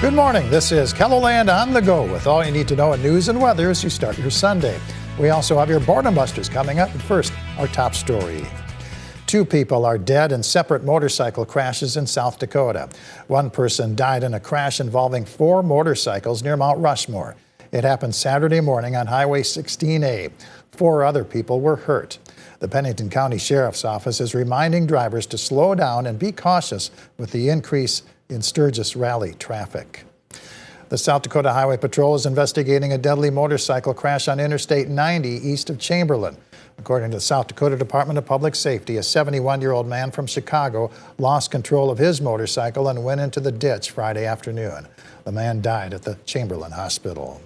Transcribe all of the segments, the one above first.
Good morning. This is KELOLAND on the go with all you need to know in news and weather as you start your Sunday. We also have your Boredom Busters coming up. But first, our top story. 2 people are dead in separate motorcycle crashes in South Dakota. 1 person died in a crash involving 4 motorcycles near Mount Rushmore. It happened Saturday morning on Highway 16A. 4 other people were hurt. The Pennington County Sheriff's Office is reminding drivers to slow down and be cautious with the increase in Sturgis Rally traffic. The South Dakota Highway Patrol is investigating a deadly motorcycle crash on Interstate 90 east of Chamberlain. According to the South Dakota Department of Public Safety, a 71-year-old man from Chicago lost control of his motorcycle and went into the ditch Friday afternoon. The man died at the Chamberlain Hospital.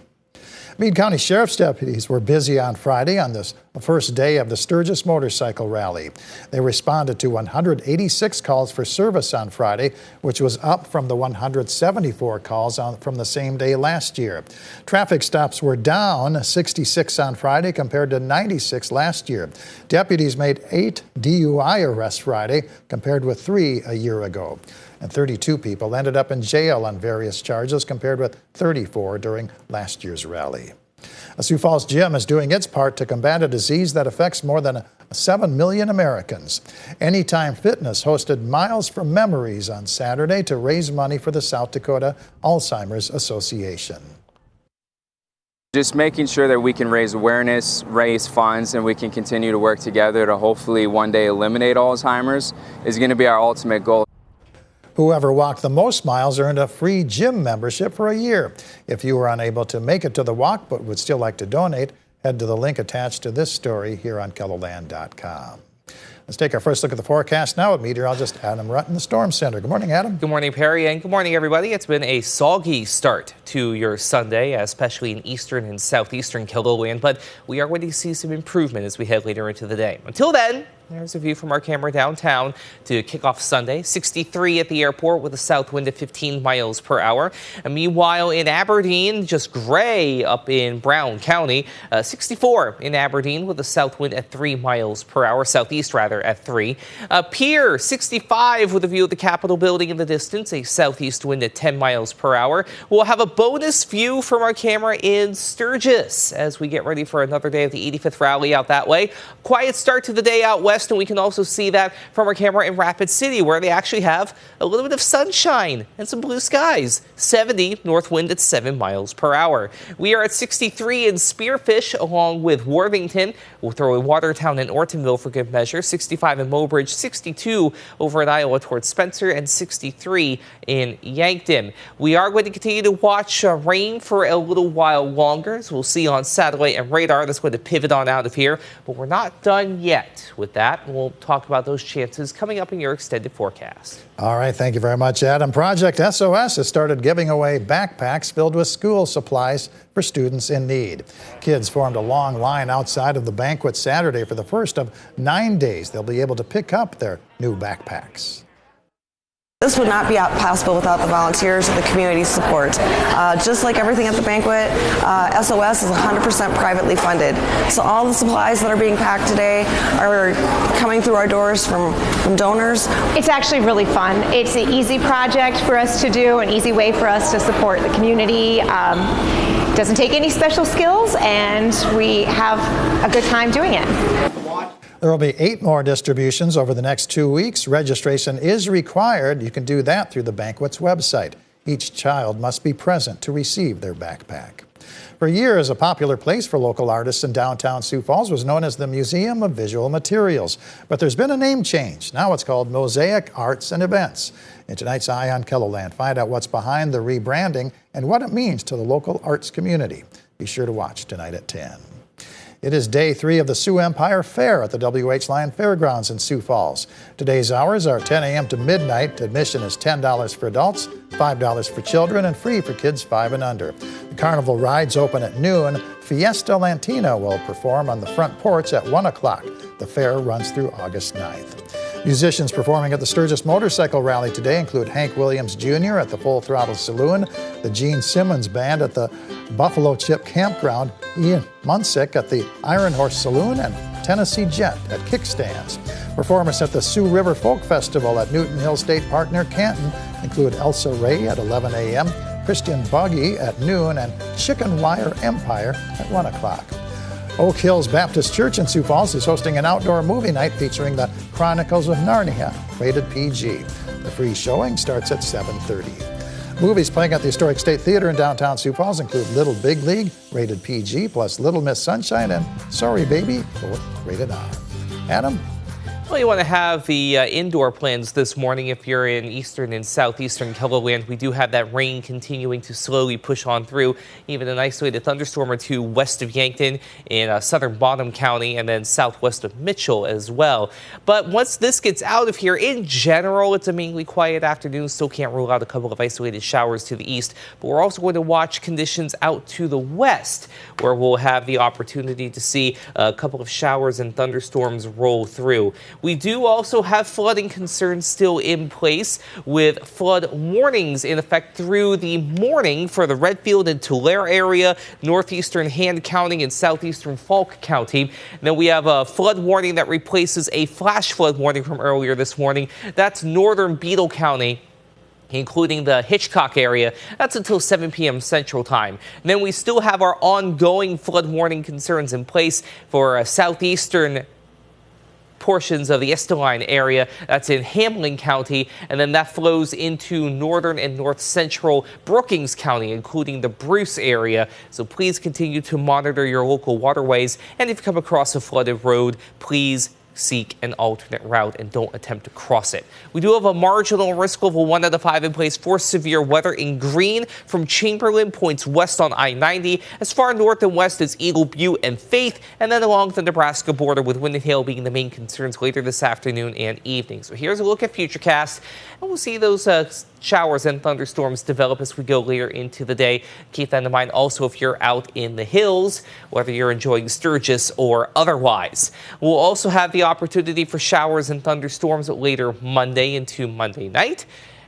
Meade County Sheriff's deputies were busy on Friday on this first day of the Sturgis Motorcycle Rally. They responded to 186 calls for service on Friday, which was up from the 174 calls from the same day last year. Traffic stops were down 66 on Friday compared to 96 last year. Deputies made 8 DUI arrests Friday compared with 3 a year ago. And 32 people ended up in jail on various charges compared with 34 during last year's rally. A Sioux Falls gym is doing its part to combat a disease that affects more than 7 million Americans. Anytime Fitness hosted Miles for Memories on Saturday to raise money for the South Dakota Alzheimer's Association. Just making sure that we can raise awareness, raise funds, and we can continue to work together to hopefully one day eliminate Alzheimer's is going to be our ultimate goal. Whoever walked the most miles earned a free gym membership for a year. If you were unable to make it to the walk but would still like to donate, head to the link attached to this story here on KELOLAND.com. Let's take our first look at the forecast now with meteorologist Adam Rutt in the Storm Center. Good morning, Adam. Good morning, Perry, and good morning, everybody. It's been a soggy start to your Sunday, especially in eastern and southeastern KELOLAND, but we are going to see some improvement as we head later into the day. Until then, there's a view from our camera downtown to kick off Sunday. 63 at the airport with a south wind at 15 miles per hour. And meanwhile, in Aberdeen, just gray up in Brown County. 64 in Aberdeen with a south wind at 3 miles per hour, southeast rather at 3. Pierre, 65 with a view of the Capitol building in the distance, a southeast wind at 10 miles per hour. We'll have a bonus view from our camera in Sturgis as we get ready for another day of the 85th rally out that way. Quiet start to the day out west. And we can also see that from our camera in Rapid City, where they actually have a little bit of sunshine and some blue skies. 70 north wind at 7 miles per hour. We are at 63 in Spearfish along with Worthington. We'll throw in Watertown and Ortonville for good measure. 65 in Mobridge, 62 over at Iowa towards Spencer, and 63 in Yankton. We are going to continue to watch rain for a little while longer, as we'll see on satellite and radar. That's going to pivot on out of here, but we're not done yet with that. We'll talk about those chances coming up in your extended forecast. All right, thank you very much, Adam. Project S.O.S. has started giving away backpacks filled with school supplies for students in need. Kids formed a long line outside of the banquet Saturday for the first of 9 days. They'll be able to pick up their new backpacks. This would not be possible without the volunteers and the community support. Just like everything at the banquet, S.O.S. is 100% privately funded. So all the supplies that are being packed today are coming through our doors from donors. It's actually really fun. It's an easy project for us to do, an easy way for us to support the community. Doesn't take any special skills, and we have a good time doing it. There will be 8 more distributions over the next 2 weeks. Registration is required. You can do that through the banquet's website. Each child must be present to receive their backpack. For years, a popular place for local artists in downtown Sioux Falls was known as the Museum of Visual Materials. But there's been a name change. Now it's called Mosaic Arts and Events. In tonight's Eye on KELOLAND, find out what's behind the rebranding and what it means to the local arts community. Be sure to watch tonight at 10. It is day 3 of the Sioux Empire Fair at the W.H. Lyon Fairgrounds in Sioux Falls. Today's hours are 10 a.m. to midnight. Admission is $10 for adults, $5 for children, and free for kids 5 and under. The carnival rides open at noon. Fiesta Lantina will perform on the front porch at 1 o'clock. The fair runs through August 9th. Musicians performing at the Sturgis Motorcycle Rally today include Hank Williams Jr. at the Full Throttle Saloon, the Gene Simmons Band at the Buffalo Chip Campground, Ian Munsick at the Iron Horse Saloon, and Tennessee Jet at Kickstands. Performers at the Sioux River Folk Festival at Newton Hill State Park near Canton include Elsa Ray at 11 a.m., Christian Buggy at noon, and Chicken Wire Empire at 1 o'clock. Oak Hills Baptist Church in Sioux Falls is hosting an outdoor movie night featuring the Chronicles of Narnia, rated PG. The free showing starts at 7:30. Movies playing at the Historic State Theater in downtown Sioux Falls include Little Big League, rated PG, plus Little Miss Sunshine, and Sorry Baby, both rated R. Adam? Well, you want to have the indoor plans this morning if you're in eastern and southeastern KELOLAND. We do have that rain continuing to slowly push on through. Even an isolated thunderstorm or two west of Yankton in southern Bottom County and then southwest of Mitchell as well. But once this gets out of here, in general, it's a mainly quiet afternoon. Still can't rule out a couple of isolated showers to the east. But we're also going to watch conditions out to the west, where we'll have the opportunity to see a couple of showers and thunderstorms roll through. We do also have flooding concerns still in place, with flood warnings in effect through the morning for the Redfield and Tulare area, northeastern Hand County and southeastern Falk County. And then we have a flood warning that replaces a flash flood warning from earlier this morning. That's northern Beadle County, including the Hitchcock area. That's until 7 p.m. Central Time. And then we still have our ongoing flood warning concerns in place for southeastern portions of the Estelline area. That's in Hamlin County, and then that flows into northern and north central Brookings County, including the Bruce area. So please continue to monitor your local waterways, and if you come across a flooded road, please seek an alternate route and don't attempt to cross it. We do have a marginal risk level 1 out of 5 in place for severe weather in green from Chamberlain points west on I-90, as far north and west as Eagle Butte and Faith, and then along the Nebraska border, with wind and hail being the main concerns later this afternoon and evening. So here's a look at Futurecast, and we'll see those showers and thunderstorms develop as we go later into the day. Keep that in mind also if you're out in the hills, whether you're enjoying Sturgis or otherwise. We'll also have the opportunity for showers and thunderstorms later Monday into Monday night.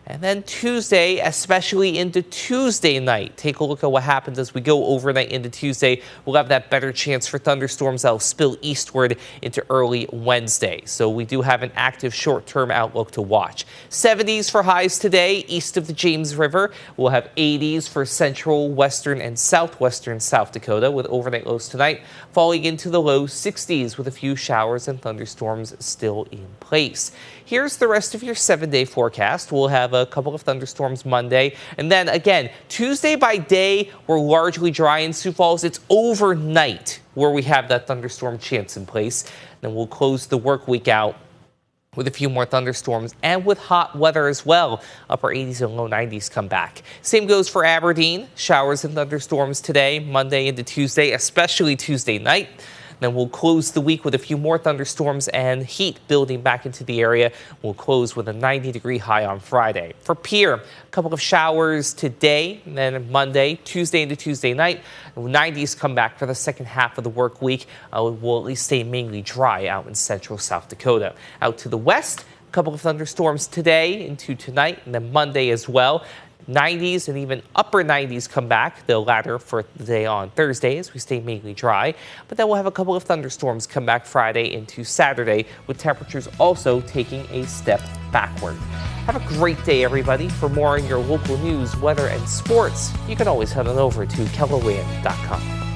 And then Tuesday, especially into Tuesday night. Take a look at what happens as we go overnight into Tuesday. We'll have that better chance for thunderstorms that'll spill eastward into early Wednesday. So we do have an active short-term outlook to watch. 70s for highs today east of the James River. We'll have 80s for central, western, and southwestern South Dakota, with overnight lows tonight falling into the low 60s with a few showers and thunderstorms still in place. Here's the rest of your 7-day forecast. We'll have a couple of thunderstorms Monday. And then again, Tuesday by day, we're largely dry in Sioux Falls. It's overnight where we have that thunderstorm chance in place. Then we'll close the work week out with a few more thunderstorms and with hot weather as well. Upper 80s and low 90s come back. Same goes for Aberdeen. Showers and thunderstorms today, Monday into Tuesday, especially Tuesday night. Then we'll close the week with a few more thunderstorms and heat building back into the area. We'll close with a 90-degree high on Friday. For Pierre, a couple of showers today, and then Monday, Tuesday into Tuesday night. 90s come back for the second half of the work week. We'll at least stay mainly dry out in central South Dakota. Out to the west, a couple of thunderstorms today into tonight, and then Monday as well. 90s and even upper 90s come back, the latter for the day on Thursday as we stay mainly dry. But then we'll have a couple of thunderstorms come back Friday into Saturday, with temperatures also taking a step backward. Have a great day, everybody. For more on your local news, weather, and sports, you can always head on over to KELOLAND.com.